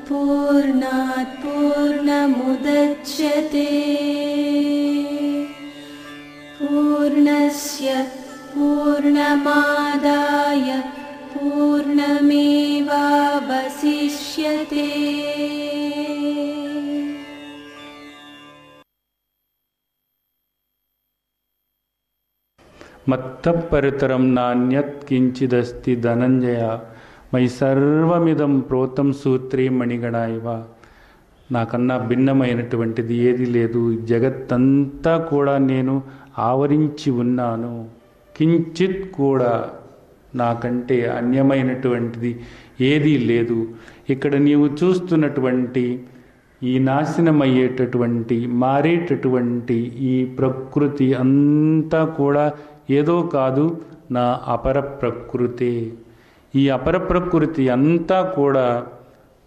पूर्णात् पूर्णमुदच्यते पूर्णस्य पूर्णमादाय पूर्णमेवावशिष्यते। మత్తపరితరం నాన్యత్ కించిదస్తి ధనంజయ మై సర్వమిదం ప్రోతం సూత్రే మణిగణా ఇవ. నాకన్నా భిన్నమైనటువంటిది ఏది లేదు. జగత్తంతా కూడా నేను ఆవరించి ఉన్నాను. కించిత్ కూడా నాకంటే అన్యమైనటువంటిది ఏదీ లేదు. ఇక్కడ నీవు చూస్తున్నటువంటి ఈ నాశనమయ్యేటటువంటి మారేటటువంటి ఈ ప్రకృతి అంతా కూడా ఏదో కాదు, నా అపర ప్రకృతి. ఈ అపర ప్రకృతి అంతా కూడా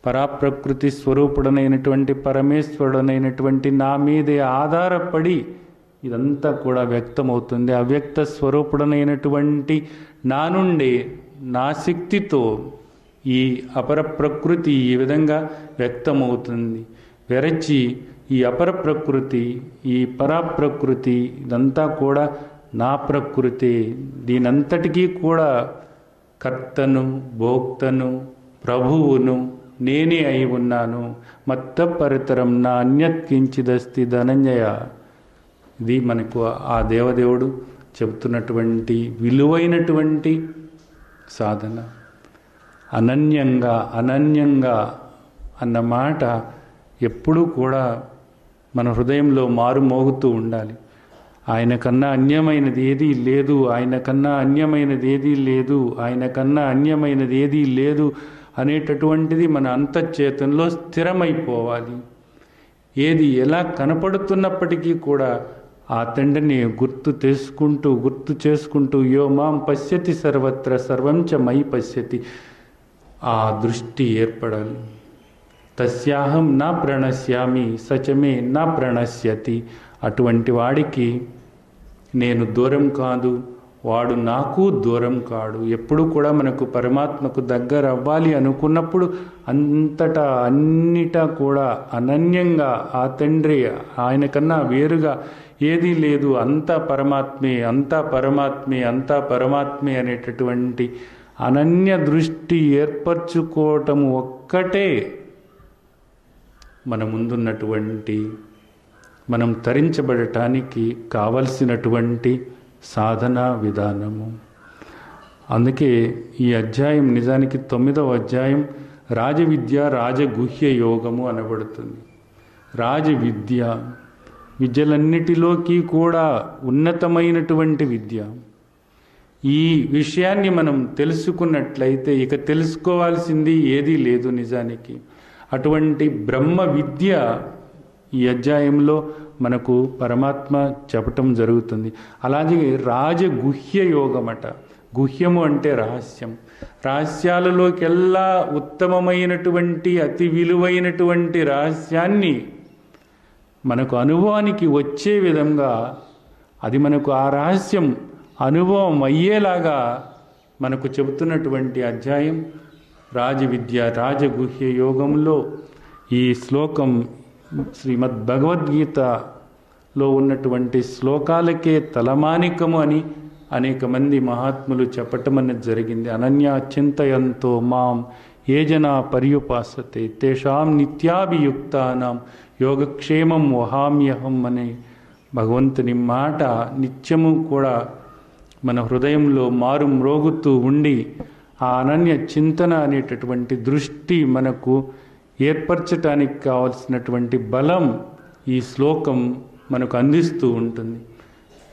పరాప్రకృతి స్వరూపుడనైనటువంటి పరమేశ్వరుడనైనటువంటి నా మీదే ఆధారపడి ఇదంతా కూడా వ్యక్తమవుతుంది. అవ్యక్త స్వరూపుడనైనటువంటి నా నుండే నా శక్తితో ఈ అపర ప్రకృతి ఈ విధంగా వ్యక్తమవుతుంది. వెరచి ఈ అపర ప్రకృతి, ఈ పరాప్రకృతి ఇదంతా కూడా నా ప్రకృతి. దీనంతటికీ కూడా కర్తను, భోక్తను, ప్రభువును నేనే అయి ఉన్నాను. మత్తపరితరం నా అన్యత్ కించిదస్తి ధనంజయ. ఇది మనకు ఆ దేవదేవుడు చెబుతున్నటువంటి విలువైనటువంటి సాధన. అనన్యంగా అనన్యంగా అన్న మాట ఎప్పుడూ కూడా మన హృదయంలో మారుమోగుతూ ఉండాలి. ఆయన కన్నా అన్యమైనది ఏదీ లేదు, ఆయన కన్నా అన్యమైనది ఏదీ లేదు, ఆయన కన్నా అన్యమైనది ఏదీ లేదు అనేటటువంటిది మన అంతఃచేతనలో స్థిరమైపోవాలి. ఏది ఎలా కనపడుతున్నప్పటికీ కూడా ఆ తండ్రిని గుర్తు చేసుకుంటూ యో మాం పశ్యతి సర్వత్ర సర్వం చ మయి పశ్యతి, ఆ దృష్టి ఏర్పడాలి. తస్యాహం నా ప్రణశ్యామి సచమే నా ప్రణశ్యతి. అటువంటి వాడికి నేను దూరం కాదు, వాడు నాకు దూరం కాడు. ఎప్పుడు కూడా మనకు పరమాత్మకు దగ్గర అవ్వాలి అనుకున్నప్పుడు అంతటా అన్నిటా కూడా అనన్యంగా ఆ తండ్రి, ఆయన కన్నా వేరుగా ఏదీ లేదు, అంతా పరమాత్మే, అంతా పరమాత్మే, అంతా పరమాత్మే అనేటటువంటి అనన్య దృష్టి ఏర్పరచుకోవటం ఒక్కటే మన ముందున్నటువంటి మనం తరించబడటానికి కావలసినటువంటి సాధనా విధానము. అందుకే ఈ అధ్యాయం నిజానికి 9వ అధ్యాయం రాజవిద్య రాజగుహ్య యోగము అనబడుతుంది. రాజవిద్య విద్యలన్నిటిలోకి కూడా ఉన్నతమైనటువంటి విద్య. ఈ విషయాన్ని మనం తెలుసుకున్నట్లయితే ఇక తెలుసుకోవాల్సింది ఏదీ లేదు నిజానికి. అటువంటి బ్రహ్మ విద్య ఈ అధ్యాయంలో మనకు పరమాత్మ చెప్పటం జరుగుతుంది. అలాగే రాజగుహ్య యోగమట. గుహ్యము అంటే రహస్యం. రహస్యాలలోకెల్లా ఉత్తమమైనటువంటి అతి విలువైనటువంటి రహస్యాన్ని మనకు అనుభవానికి వచ్చే విధంగా, అది మనకు ఆ రహస్యం అనుభవం అయ్యేలాగా మనకు చెబుతున్నటువంటి అధ్యాయం రాజవిద్య రాజగుహ్య యోగంలో ఈ శ్లోకం శ్రీమద్ భగవద్గీతలో ఉన్నటువంటి శ్లోకాలకే తలమానికము అని అనేక మంది మహాత్ములు చెప్పటం అనేది జరిగింది. అనన్యా చింతయంతో మాం ఏ జనా పర్యుపాసతే తేషాం నిత్యాభియుక్తానాం యోగక్షేమం వహామ్యహం అనే భగవంతుని మాట నిత్యము కూడా మన హృదయంలో మారు మ్రోగుతూ ఉండి ఆ అనన్య చింతన అనేటటువంటి దృష్టి మనకు ఏర్పరచటానికి కావలసినటువంటి బలం ఈ శ్లోకం మనకు అందిస్తూ ఉంటుంది.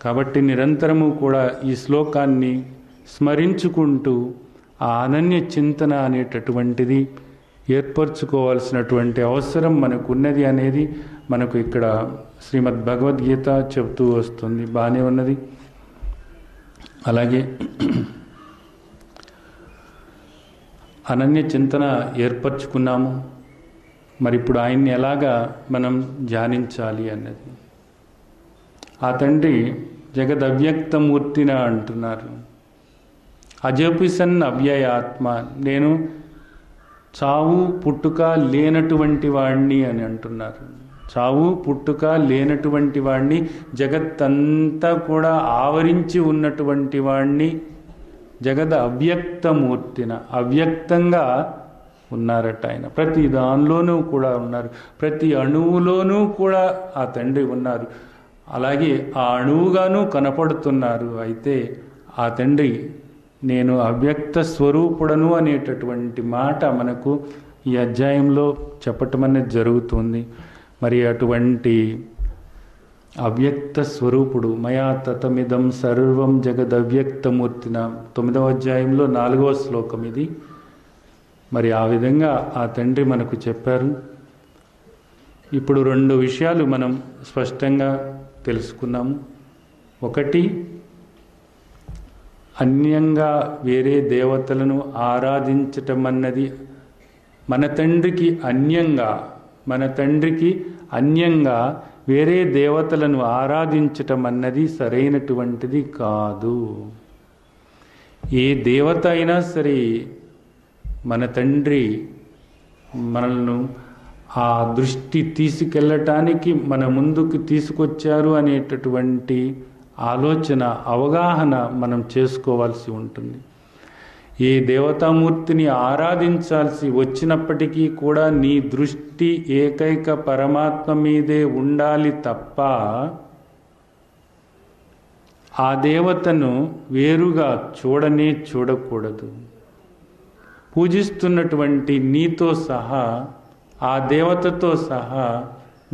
కాబట్టి నిరంతరము కూడా ఈ శ్లోకాన్ని స్మరించుకుంటూ ఆ అనన్య చింతన అనేటటువంటిది ఏర్పరచుకోవాల్సినటువంటి అవసరం మనకు ఉన్నది అనేది మనకు ఇక్కడ శ్రీమద్ భగవద్గీత చెబుతూ వస్తుంది. బాగానే ఉన్నది. అలాగే అనన్య చింతన ఏర్పరచుకున్నాము. మరి ఇప్పుడు ఆయన్ని ఎలాగా మనం ధ్యానించాలి అన్నది. ఆ తండ్రి జగదవ్యక్తమూర్తిన అంటున్నారు. అజపిసన్ అవ్యయాత్మ, నేను చావు పుట్టుక లేనటువంటి వాణ్ణి అని అంటున్నారు. చావు పుట్టుక లేనటువంటి వాణ్ణి, జగత్తంతా కూడా ఆవరించి ఉన్నటువంటి వాణ్ణి, జగద్ అవ్యక్తమూర్తిన, అవ్యక్తంగా ఉన్నారట ఆయన. ప్రతి దానిలోనూ కూడా ఉన్నారు, ప్రతి అణువులోనూ కూడా ఆ తండ్రి ఉన్నారు. అలాగే ఆ అణువుగాను కనపడుతున్నారు. అయితే ఆ తండ్రి నేను అవ్యక్త స్వరూపుడను అనేటటువంటి మాట మనకు ఈ అధ్యాయంలో చెప్పటం అనేది జరుగుతుంది. మరి అటువంటి అవ్యక్త స్వరూపుడు, మయా తతమిదం సర్వం జగదవ్యక్తమూర్తిన, 9వ అధ్యాయంలో 4వ శ్లోకం ఇది. మరి ఆ విధంగా ఆ తండ్రి మనకు చెప్పారు. ఇప్పుడు 2 విషయాలు మనం స్పష్టంగా తెలుసుకున్నాము. ఒకటి, అన్యంగా వేరే దేవతలను ఆరాధించటం అన్నది మన తండ్రికి అన్యంగా వేరే దేవతలను ఆరాధించటం అన్నది సరైనటువంటిది కాదు. ఏ దేవత అయినా సరే మన తండ్రి మనల్ని ఆ దృష్టి తీసుకెళ్ళటానికి మన ముందుకు తీసుకొచ్చారు అనేటటువంటి ఆలోచన, అవగాహన మనం చేసుకోవాల్సి ఉంటుంది. ఏ దేవతామూర్తిని ఆరాధించాల్సి వచ్చినప్పటికీ కూడా నీ దృష్టి ఏకైక పరమాత్మ మీదే ఉండాలి తప్ప ఆ దేవతను వేరుగా చూడకూడదు. పూజిస్తున్నటువంటి నీతో సహా, ఆ దేవతతో సహా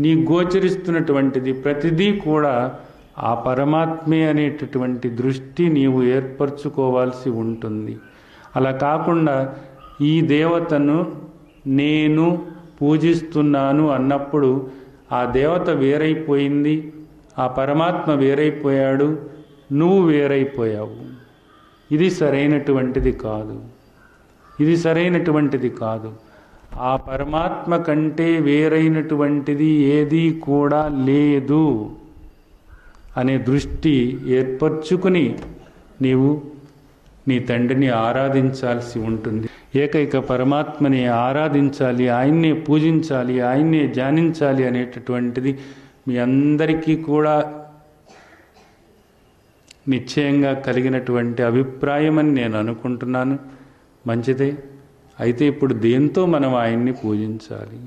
నీ గోచరిస్తున్నటువంటిది ప్రతిదీ కూడా ఆ పరమాత్మే అనేటటువంటి దృష్టి నీవు ఏర్పరచుకోవాల్సి ఉంటుంది. అలా కాకుండా ఈ దేవతను నేను పూజిస్తున్నాను అన్నప్పుడు ఆ దేవత వేరైపోయింది, ఆ పరమాత్మ వేరైపోయాడు, నువ్వు వేరైపోయావు. ఇది సరైనటువంటిది కాదు. ఆ పరమాత్మ కంటే వేరైనటువంటిది ఏదీ కూడా లేదు అనే దృష్టి ఏర్పరచుకుని నీవు నీ తండ్రిని ఆరాధించాల్సి ఉంటుంది. ఏకైక పరమాత్మని ఆరాధించాలి, ఆయన్నే పూజించాలి, ఆయన్నే ధ్యానించాలి అనేటటువంటిది మీ అందరికీ కూడా నిశ్చయంగా కలిగినటువంటి అభిప్రాయం అని నేను అనుకుంటున్నాను. మంచిదే. అయితే ఇప్పుడు దేంతో మనం ఆయన్ని పూజించాలి?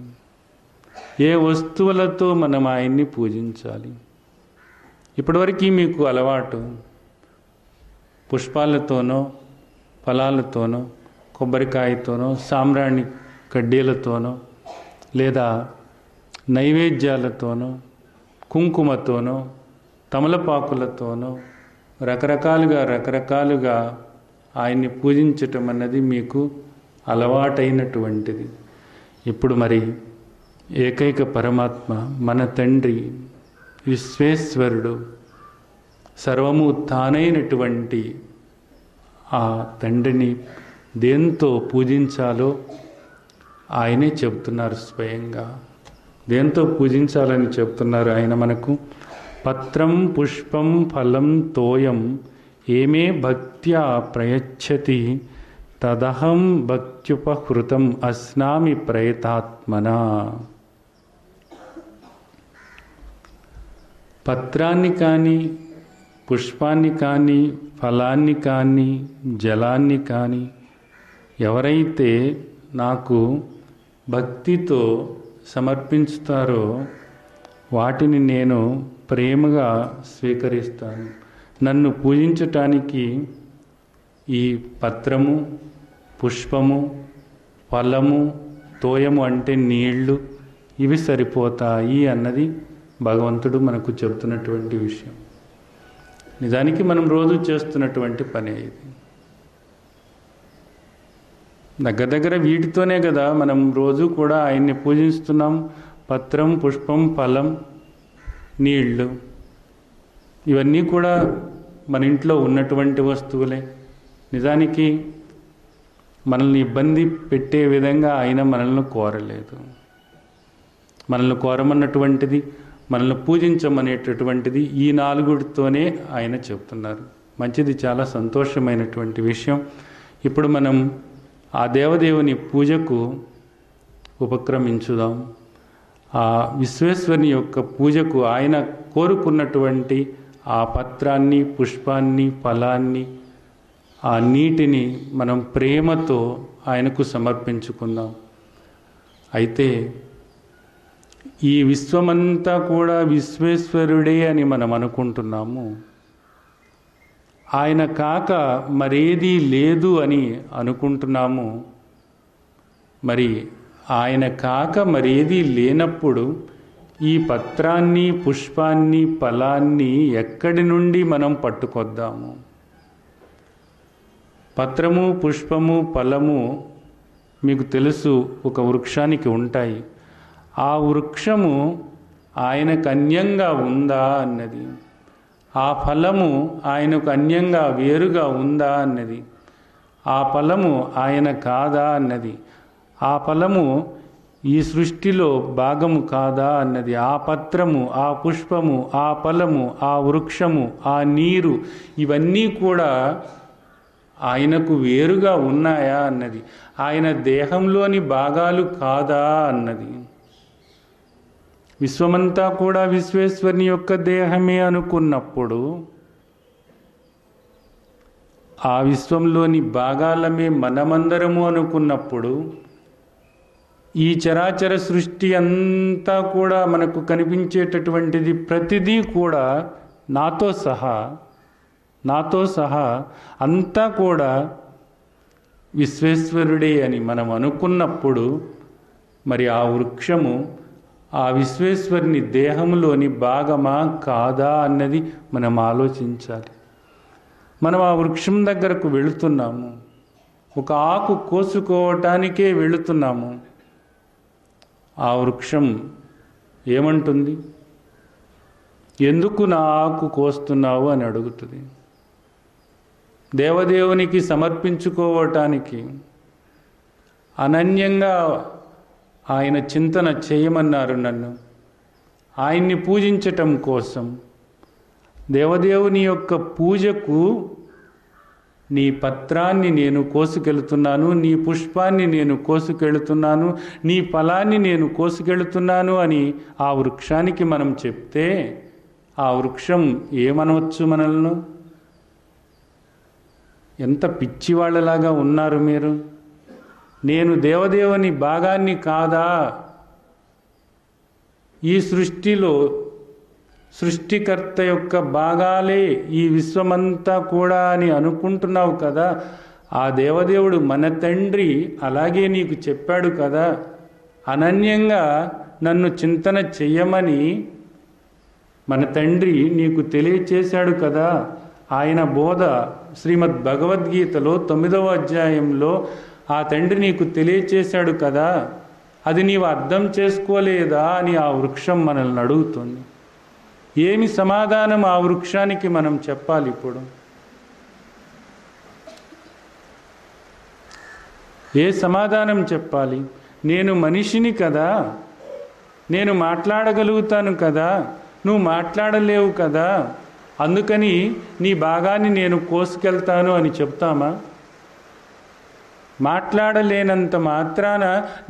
ఏ వస్తువులతో మనం ఆయన్ని పూజించాలి? ఇప్పటివరకు మీకు అలవాటు పుష్పాలతోనో, ఫలాలతోనో, కొబ్బరికాయతోనో, సాంబ్రాణి కడ్డీలతోనో, లేదా నైవేద్యాలతోనో, కుంకుమతోనో, తమలపాకులతోనో రకరకాలుగా ఆయన్ని పూజించటం అన్నది మీకు అలవాటైనటువంటిది. ఇప్పుడు మరి ఏకైక పరమాత్మ మన తండ్రి విశ్వేశ్వరుడు, సర్వము తానైనటువంటి ఆ తండ్రిని దేంతో పూజించాలో ఆయనే చెబుతున్నారు. స్వయంగా దేంతో పూజించాలని చెబుతున్నారు ఆయన మనకు. పత్రం పుష్పం ఫలం తోయం ఏమే భక్త్యా ప్రయచ్చతి తదహం భక్త్యుపహృతం అస్నామి ప్రయతాత్మన. పత్రాన్ని కానీ, పుష్పాన్ని కానీ, ఫలాన్ని కానీ, జలాన్ని కానీ ఎవరైతే నాకు భక్తితో సమర్పించుతారో వాటిని నేను ప్రేమగా స్వీకరిస్తాను. నన్ను పూజించటానికి ఈ పత్రము, పుష్పము, ఫలము, తోయము అంటే నీళ్లు, ఇవి సరిపోతాయి అన్నది భగవంతుడు మనకు చెబుతున్నటువంటి విషయం. నిజానికి మనం రోజు చేస్తున్నటువంటి పనే ఇది. దగ్గర వీటితోనే కదా మనం రోజు కూడా ఆయన్ని పూజిస్తున్నాం. పత్రం, పుష్పం, ఫలం, నీళ్లు, ఇవన్నీ కూడా మన ఇంట్లో ఉన్నటువంటి వస్తువులే. నిజానికి మనల్ని ఇబ్బంది పెట్టే విధంగా ఆయన మనల్ని కోరలేదు. మనల్ని కోరమన్నటువంటిది, మనల్ని పూజించమనేటటువంటిది ఈ 4తోనే ఆయన చెప్తున్నారు. మంచిది, చాలా సంతోషమైనటువంటి విషయం. ఇప్పుడు మనం ఆ దేవదేవుని పూజకు ఉపక్రమించుదాం. ఆ విశ్వేశ్వరుని యొక్క పూజకు ఆయన కోరుకున్నటువంటి ఆ పత్రాన్ని, పుష్పాన్ని, ఫలాన్ని, ఆ నీటిని మనం ప్రేమతో ఆయనకు సమర్పించుకుందాం. అయితే ఈ విశ్వమంతా కూడా విశ్వేశ్వరుడే అని మనం అనుకుంటున్నాము. ఆయన కాక మరేదీ లేదు అని అనుకుంటున్నాము. మరి ఆయన కాక మరేదీ లేనప్పుడు ఈ పత్రాన్ని, పుష్పాన్ని, ఫలాన్ని ఎక్కడి నుండి మనం పట్టుకొద్దాము? పత్రము, పుష్పము, ఫలము మీకు తెలుసు ఒక వృక్షానికి ఉంటాయి. ఆ వృక్షము ఆయనకు అన్యంగా ఉందా అన్నది, ఆ ఫలము ఆయనకు అన్యంగా వేరుగా ఉందా అన్నది, ఆ ఫలము ఆయన కాదా అన్నది, ఆ ఫలము ఈ సృష్టిలో భాగము కాదా అన్నది, ఆ పత్రము, ఆ పుష్పము, ఆ ఫలము, ఆ వృక్షము, ఆ నీరు ఇవన్నీ కూడా ఆయనకు వేరుగా ఉన్నాయా అన్నది, ఆయన దేహంలోని భాగాలు కాదా అన్నది. విశ్వమంతా కూడా విశ్వేశ్వరుని యొక్క దేహమే అనుకున్నప్పుడు ఆ విశ్వంలోని భాగాలమే మనమందరము అనుకున్నప్పుడు ఈ చరాచర సృష్టి అంతా కూడా మనకు కనిపించేటటువంటిది ప్రతిదీ కూడా నాతో సహా అంతా కూడా విశ్వేశ్వరుడే అని మనం అనుకున్నప్పుడు మరి ఆ వృక్షము ఆ విశ్వేశ్వరుని దేహంలోని భాగమా కాదా అన్నది మనం ఆలోచించాలి. మనం ఆ వృక్షం దగ్గరకు వెళుతున్నాము, ఒక ఆకు కోసుకోవటానికే వెళుతున్నాము. ఆ వృక్షం ఏమంటుంది? ఎందుకు నా ఆకు కోస్తున్నావు అని అడుగుతుంది. దేవదేవునికి సమర్పించుకోవటానికి అనన్యంగా ఆయన చింతన చేయమన్నారు నన్ను. ఆయన్ని పూజించటం కోసం, దేవదేవుని యొక్క పూజకు నీ పత్రాన్ని నేను కోసుకెళ్తున్నాను, నీ పుష్పాన్ని నేను కోసుకెళ్తున్నాను, నీ ఫలాన్ని నేను కోసుకెళ్తున్నాను అని ఆ వృక్షానికి మనం చెప్తే ఆ వృక్షం ఏమనవచ్చు మనల్ని? ఎంత పిచ్చివాళ్ళలాగా ఉన్నారు మీరు! నేను దేవదేవుని భాగాన్ని కాదా? ఈ సృష్టిలో సృష్టికర్త యొక్క భాగాలే ఈ విశ్వమంతా కూడా అని అనుకుంటున్నావు కదా. ఆ దేవదేవుడు మన తండ్రి అలాగే నీకు చెప్పాడు కదా. అనన్యంగా నన్ను చింతన చెయ్యమని మన తండ్రి నీకు తెలియచేశాడు కదా. ఆయన బోధ శ్రీమద్ భగవద్గీతలో 9వ అధ్యాయంలో ఆ తండ్రి నీకు తెలియచేశాడు కదా. అది నీవు అర్థం చేసుకోలేదా అని ఆ వృక్షం మనల్ని అడుగుతుంది. ఏమి సమాధానం ఆ వృక్షానికి మనం చెప్పాలి? ఇప్పుడు ఏ సమాధానం చెప్పాలి? నేను మనిషిని కదా, నేను మాట్లాడగలుగుతాను కదా, నువ్వు మాట్లాడలేవు కదా, అందుకని నీ భాగాన్ని నేను కోసుకెళ్తాను అని చెప్తామా? మాట్లాడలేనంత మాత్రాన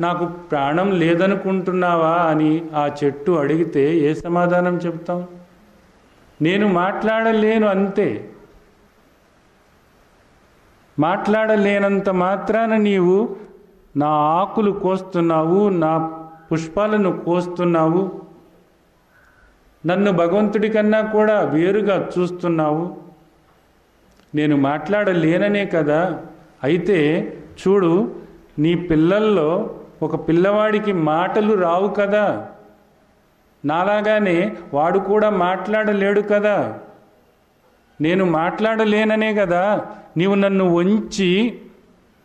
నాకు ప్రాణం లేదనుకుంటున్నావా అని ఆ చెట్టు అడిగితే ఏ సమాధానం చెప్తాం? నేను మాట్లాడలేను అంతే. మాట్లాడలేనంత మాత్రాన నీవు నా ఆకులు కోస్తున్నావు, నా పుష్పాలను కోస్తున్నావు, నన్ను భగవంతుడి కన్నా కూడా వేరుగా చూస్తున్నావు. నేను మాట్లాడలేననే కదా. అయితే చూడు, నీ పిల్లల్లో ఒక పిల్లవాడికి మాటలు రావు కదా, నాలాగానే వాడు కూడా మాట్లాడలేడు కదా. నేను మాట్లాడలేననే కదా నీవు నన్ను వంచి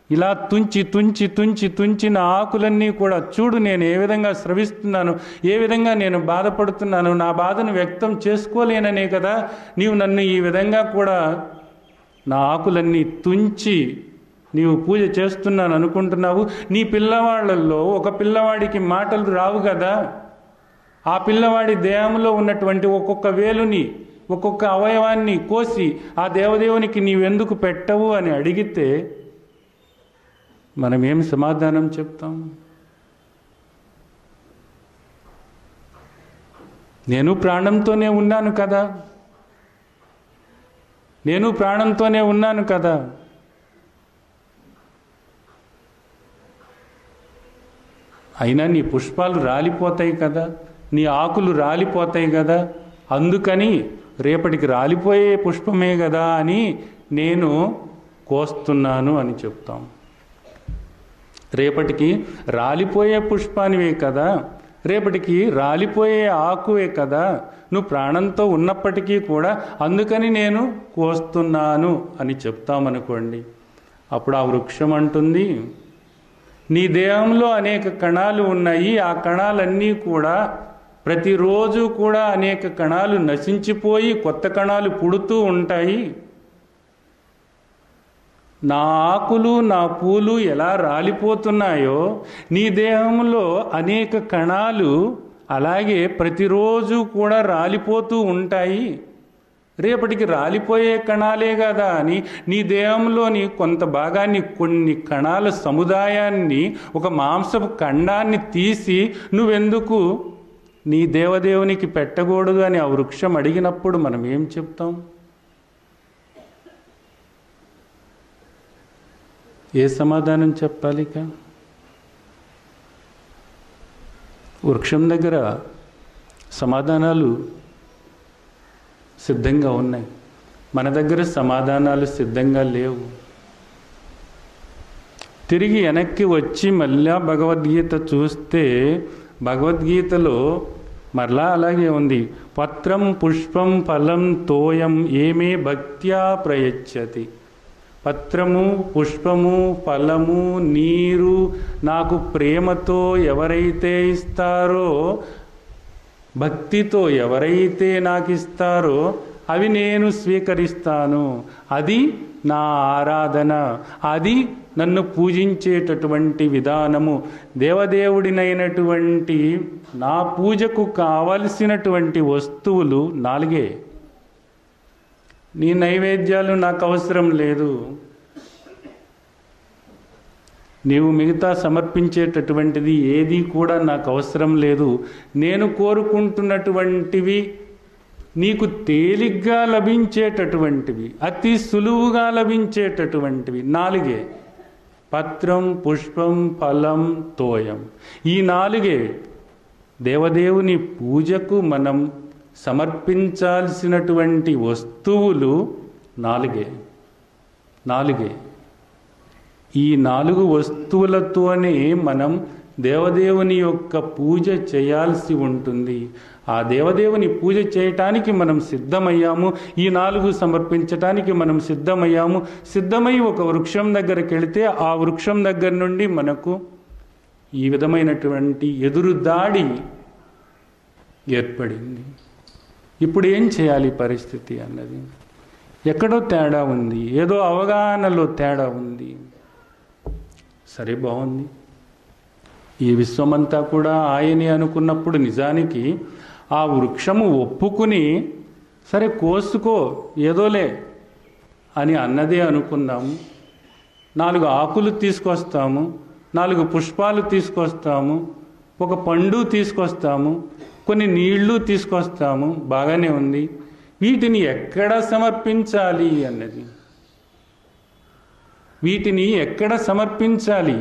ఇలా తుంచి తుంచి తుంచి తుంచి నా ఆకులన్నీ కూడా చూడు నేను ఏ విధంగా స్రవిస్తున్నాను, ఏ విధంగా నేను బాధపడుతున్నాను, నా బాధను వ్యక్తం చేసుకోలేననే కదా నీవు నన్ను ఈ విధంగా కూడా నా ఆకులన్నీ తుంచి నీవు పూజ చేస్తున్నాను అనుకుంటున్నావు. నీ పిల్లవాళ్ళల్లో ఒక పిల్లవాడికి మాటలు రావు కదా. ఆ పిల్లవాడి దేహంలో ఉన్నటువంటి ఒక్కొక్క వేలుని, ఒక్కొక్క అవయవాన్ని కోసి ఆ దేవదేవునికి నీవెందుకు పెట్టవు అని అడిగితే మనం ఏం సమాధానం చెప్తాం? నేను ప్రాణంతోనే ఉన్నాను కదా, నేను ప్రాణంతోనే ఉన్నాను కదా. అయినా నీ పుష్పాలు రాలిపోతాయి కదా, నీ ఆకులు రాలిపోతాయి కదా, అందుకని రేపటికి రాలిపోయే పుష్పమే కదా అని నేను కోస్తున్నాను అని చెప్తాం. రేపటికి రాలిపోయే పుష్పానివే కదా, రేపటికి రాలిపోయే ఆకువే కదా, నువ్వు ప్రాణంతో ఉన్నప్పటికీ కూడా అందుకని నేను కోస్తున్నాను అని చెప్తామనుకోండి. అప్పుడు ఆ వృక్షం అంటుంది, నీ దేహంలో అనేక కణాలు ఉన్నాయి, ఆ కణాలన్నీ కూడా ప్రతిరోజు కూడా అనేక కణాలు నశించిపోయి కొత్త కణాలు పుడుతూ ఉంటాయి. నా ఆకులు నా పూలు ఎలా రాలిపోతున్నాయో నీ దేహంలో అనేక కణాలు అలాగే ప్రతిరోజు కూడా రాలిపోతూ ఉంటాయి. రేపటికి రాలిపోయే కణాలే కదా అని నీ దేహంలోని కొంత భాగాన్ని, కొన్ని కణాల సముదాయాన్ని, ఒక మాంసపు ఖండాన్ని తీసి నువ్వెందుకు నీ దేవదేవునికి పెట్టకూడదు అని ఆ వృక్షం అడిగినప్పుడు మనం ఏం చెప్తాం? ఏ సమాధానం చెప్పాలి? ఇక వృక్షం దగ్గర సమాధానాలు సిద్ధంగా ఉన్నాయి, మన దగ్గర సమాధానాలు సిద్ధంగా లేవు. తిరిగి వెనక్కి వచ్చి మళ్ళా భగవద్గీత చూస్తే భగవద్గీతలో మరలా అలాగే ఉంది. పత్రం పుష్పం ఫలం తోయం ఏమే భక్త్యా ప్రయచ్చతి. పత్రము, పుష్పము, ఫలము, నీరు నాకు ప్రేమతో ఎవరైతే ఇస్తారో, భక్తితో ఎవరైతే నాకు ఇస్తారో అవి నేను స్వీకరిస్తాను. అది నా ఆరాధన, అది నన్ను పూజించేటటువంటి విధానము. దేవదేవుడినైనటువంటి నా పూజకు కావలసినటువంటి వస్తువులు 4. నీ నైవేద్యాలు నాకు అవసరం లేదు, నీవు మిగతా సమర్పించేటటువంటిది ఏది కూడా నాకు అవసరం లేదు. నేను కోరుకుంటున్నటువంటివి నీకు తేలిగ్గా లభించేటటువంటివి, అతి సులువుగా లభించేటటువంటివి 4. పత్రం, పుష్పం, ఫలం, తోయం. ఈ 4 దేవదేవుని పూజకు మనం సమర్పించాల్సినటువంటి వస్తువులు 4. ఈ 4 వస్తువులతోనే మనం దేవదేవుని యొక్క పూజ చేయాల్సి ఉంటుంది. ఆ దేవదేవుని పూజ చేయటానికి మనం సిద్ధమయ్యాము, ఈ 4 సమర్పించటానికి మనం సిద్ధమయ్యాము. సిద్ధమై ఒక వృక్షం దగ్గరికి వెళితే ఆ వృక్షం దగ్గర నుండి మనకు ఈ విధమైనటువంటి ఎదురుదాడి ఏర్పడింది. ఇప్పుడు ఏం చేయాలి పరిస్థితి అన్నది? ఎక్కడో తేడా ఉంది, ఏదో అవగాహనలో తేడా ఉంది. సరే, బాగుంది, ఈ విశ్వమంతా కూడా ఆయనే అనుకున్నప్పుడు నిజానికి ఆ వృక్షము ఒప్పుకుని సరే కోసుకో ఏదోలే అని అన్నదే అనుకుందాము. 4 ఆకులు తీసుకొస్తాము, 4 పుష్పాలు తీసుకొస్తాము, ఒక పండు తీసుకొస్తాము, కొన్ని నీళ్లు తీసుకొస్తాము, బాగానే ఉంది. వీటిని ఎక్కడ సమర్పించాలి అన్నది, వీటిని ఎక్కడ సమర్పించాలి?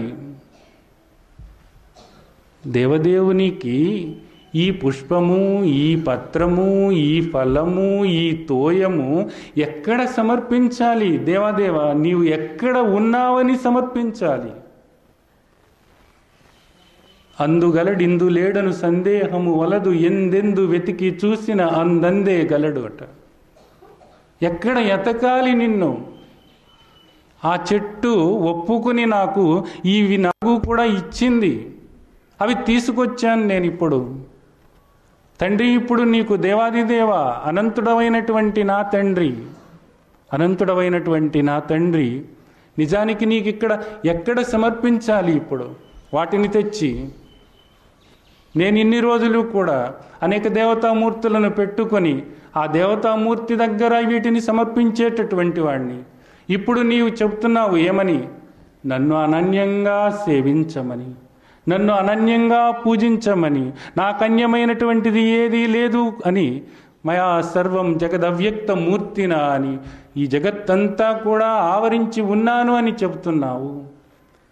దేవదేవునికి ఈ పుష్పము, ఈ పత్రము, ఈ ఫలము, ఈ తోయము ఎక్కడ సమర్పించాలి? దేవాదేవ, నీవు ఎక్కడ ఉన్నావని సమర్పించాలి. అందుగలడిందు లేడను సందేహము వలదు, ఎందెందు వెతికి చూసిన అందందే గలడు అట. ఎక్కడ ఎతకాలి నిన్ను? ఆ చెట్టు ఒప్పుకుని నాకు ఇవి నాకు కూడా ఇచ్చింది, అవి తీసుకొచ్చాను నేను. ఇప్పుడు తండ్రి, ఇప్పుడు నీకు దేవాదిదేవ, అనంతుడమైనటువంటి నా తండ్రి, అనంతుడమైనటువంటి నా తండ్రి, నిజానికి నీకు ఇక్కడ ఎక్కడ సమర్పించాలి? ఇప్పుడు వాటిని తెచ్చి నేను ఇన్ని రోజులు కూడా అనేక దేవతామూర్తులను పెట్టుకొని ఆ దేవతామూర్తి దగ్గర వీటిని సమర్పించేటటువంటి వాడిని. ఇప్పుడు నీవు చెప్తున్నావు ఏమని? నన్ను అనన్యంగా సేవించమని, నన్ను అనన్యంగా పూజించమని, నాకన్యమైనటువంటిది ఏదీ లేదు అని, మయా సర్వం జగదవ్యక్త మూర్తిన అని, ఈ జగత్తంతా కూడా ఆవరించి ఉన్నాను అని చెబుతున్నావు.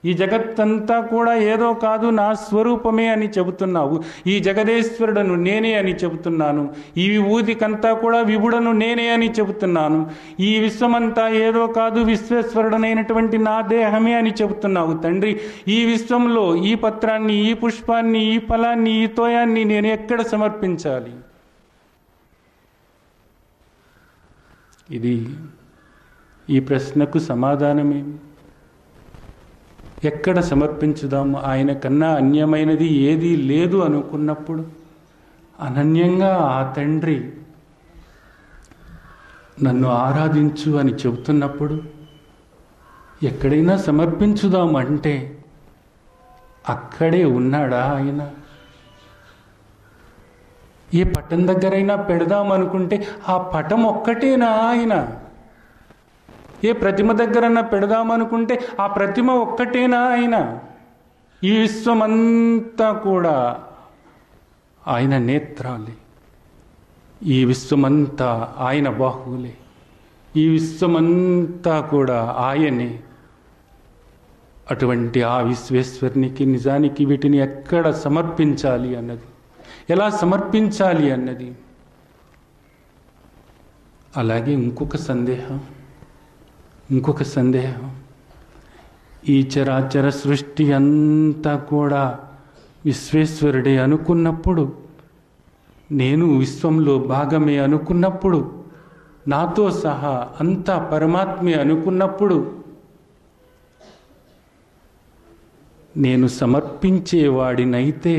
ఈ జగత్తంతా కూడా ఏదో కాదు, నా స్వరూపమే అని చెబుతున్నావు. ఈ జగదేశ్వరుడను నేనే అని చెబుతున్నాను. ఈ విభూతికంతా కూడా విభుడను నేనే అని చెబుతున్నాను. ఈ విశ్వమంతా ఏదో కాదు, విశ్వేశ్వరుడనైనటువంటి నా దేహమే అని చెబుతున్నావు. తండ్రి, ఈ విశ్వంలో ఈ పత్రాన్ని, ఈ పుష్పాన్ని, ఈ ఫలాన్ని, ఈ తోయాన్ని నేను ఎక్కడ సమర్పించాలి? ఇది ఈ ప్రశ్నకు సమాధానమేమి? ఎక్కడ సమర్పించుదాము? ఆయన కన్నా అన్యమైనది ఏదీ లేదు అనుకున్నప్పుడు, అనన్యంగా ఆ తండ్రి నన్ను ఆరాధించు అని చెబుతున్నప్పుడు, ఎక్కడైనా సమర్పించుదాము అంటే అక్కడే ఉన్నాడా ఆయన? ఏ పటం దగ్గరైనా పెడదామనుకుంటే ఆ పటం ఒక్కటేనా ఆయన? ఏ ప్రతిమ దగ్గరన్నా పెడదామనుకుంటే ఆ ప్రతిమ ఒక్కటేనా ఆయన? ఈ విశ్వమంతా కూడా ఆయన నేత్రాలే, ఈ విశ్వమంతా ఆయన బాహువులే, ఈ విశ్వమంతా కూడా ఆయనే. అటువంటి ఆ విశ్వేశ్వరునికి నిజానికి వీటిని ఎక్కడ సమర్పించాలి అన్నది, ఎలా సమర్పించాలి అన్నది. అలాగే ఇంకొక సందేహం, ఈ చరాచర సృష్టి అంతా కూడా విశ్వేశ్వరుడే అనుకున్నప్పుడు, నేను విశ్వంలో భాగమే అనుకున్నప్పుడు, నాతో సహా అంతా పరమాత్మే అనుకున్నప్పుడు, నేను సమర్పించేవాడినైతే,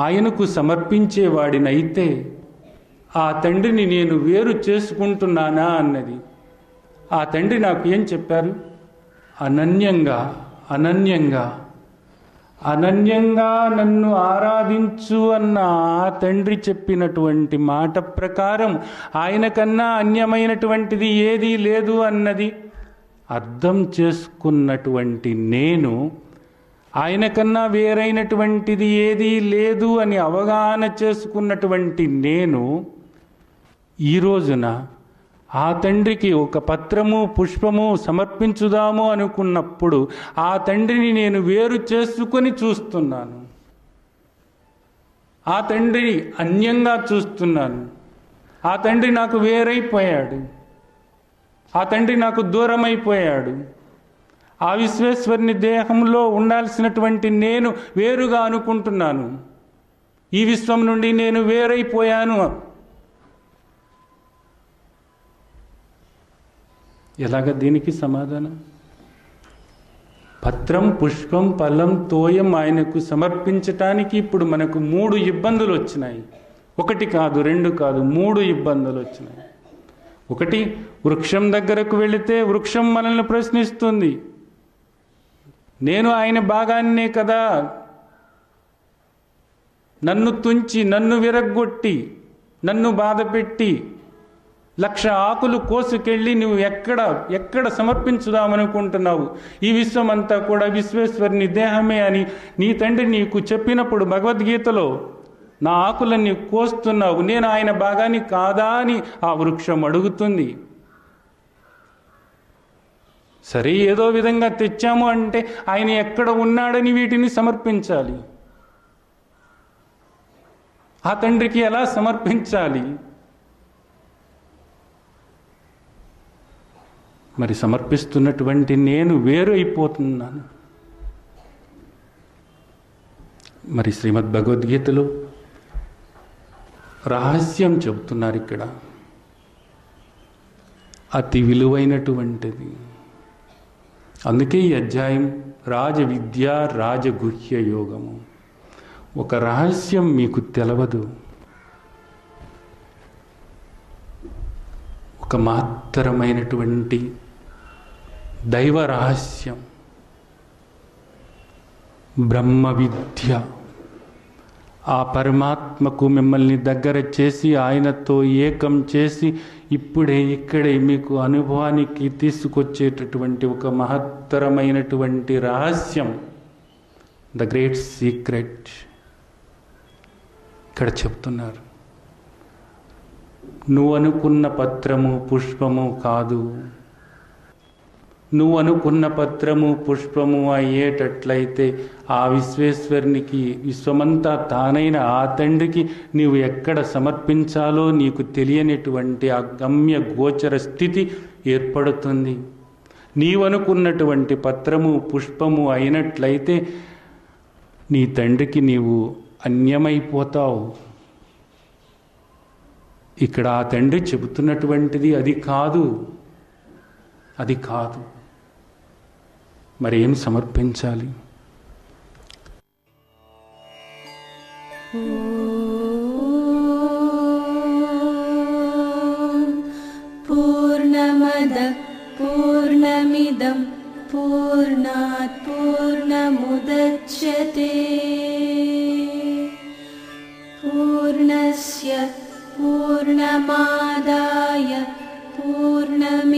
ఆయనకు సమర్పించేవాడినైతే ఆ తండ్రిని నేను వేరు చేసుకుంటున్నానా అన్నది. ఆ తండ్రి నాకు ఏం చెప్పారు? అనన్యంగా నన్ను ఆరాధించు అన్న ఆ తండ్రి చెప్పినటువంటి మాట ప్రకారం ఆయన కన్నా అన్యమైనటువంటిది ఏదీ లేదు అన్నది అర్థం చేసుకున్నటువంటి నేను, ఆయన కన్నా వేరైనటువంటిది ఏదీ లేదు అని అవగాహన చేసుకున్నటువంటి నేను, ఈ రోజున ఆ తండ్రికి ఒక పత్రము పుష్పము సమర్పించుదాము అనుకున్నప్పుడు ఆ తండ్రిని నేను వేరు చేసుకొని చూస్తున్నాను. ఆ తండ్రిని అన్యంగా చూస్తున్నాను. ఆ తండ్రి నాకు వేరైపోయాడు. ఆ తండ్రి నాకు దూరమైపోయాడు. ఆ విశ్వేశ్వరుని దేహంలో ఉండాల్సినటువంటి నేను వేరుగా అనుకుంటున్నాను. ఈ విశ్వం నుండి నేను వేరైపోయాను. ఎలాగ దీనికి సమాధానం? పత్రం, పుష్పం, ఫలం, తోయం ఆయనకు సమర్పించటానికి ఇప్పుడు మనకు 3 ఇబ్బందులు వచ్చినాయి. 1 కాదు, 2 కాదు, 3 ఇబ్బందులు వచ్చినాయి. 1, వృక్షం దగ్గరకు వెళితే వృక్షం మనల్ని ప్రశ్నిస్తుంది. నేను ఆయన భాగాన్నే కదా, నన్ను తుంచి, నన్ను విరగ్గొట్టి, నన్ను బాధపెట్టి 1,00,000 ఆకులు కోసుకెళ్ళి నువ్వు ఎక్కడ సమర్పించుదామనుకుంటున్నావు? ఈ విశ్వమంతా కూడా విశ్వేశ్వరుని దేహమే అని నీ తండ్రి నీకు చెప్పినప్పుడు భగవద్గీతలో నా ఆకులన్నీ కోస్తున్నావు, నేను ఆయన భాగాన్ని కాదా అని ఆ వృక్షం అడుగుతుంది. సరే, ఏదో విధంగా తెచ్చాము అంటే ఆయన ఎక్కడ ఉన్నాడని వీటిని సమర్పించాలి. ఆ తండ్రికి ఎలా సమర్పించాలి? మరి సమర్పిస్తున్నటువంటి నేను వేరు అయిపోతున్నాను. మరి శ్రీమద్ భగవద్గీతలో రహస్యం చెబుతున్నారు ఇక్కడ, అతి విలువైనటువంటిది. అందుకే ఈ అధ్యాయం రాజవిద్య రాజగుహ్య యోగము. ఒక రహస్యం మీకు తెలవదు, ఒక మహత్తరమైనటువంటి దైవ రహస్యం, బ్రహ్మ విద్య. ఆ పరమాత్మకు మిమ్మల్ని దగ్గర చేసి ఆయనతో ఏకం చేసి ఇప్పుడే ఇక్కడే మీకు అనుభవానికి తీసుకొచ్చేటటువంటి ఒక మహత్తరమైనటువంటి రహస్యం, ద గ్రేట్ సీక్రెట్ ఇక్కడ చెప్తున్నారు. నువ్వు అనుకున్న పత్రము పుష్పము కాదు. నువ్వు అనుకున్న పత్రము పుష్పము అయ్యేటట్లయితే ఆ విశ్వేశ్వరునికి, విశ్వమంతా తానైన ఆ తండ్రికి నీవు ఎక్కడ సమర్పించాలో నీకు తెలియనటువంటి ఆ గమ్య గోచర స్థితి ఏర్పడుతుంది. నీవనుకున్నటువంటి పత్రము పుష్పము అయినట్లయితే నీ తండ్రికి నీవు అన్యమైపోతావు. ఇక్కడ ఆ తండ్రి చెబుతున్నటువంటిది అది కాదు, అది కాదు. మరేం సమర్పించాలి? పూర్ణమద పూర్ణమిదం పూర్ణాత్ పూర్ణముదచ్యతే పూర్ణస్య పూర్ణమాదాయ పూర్ణమేవావశిష్యతే.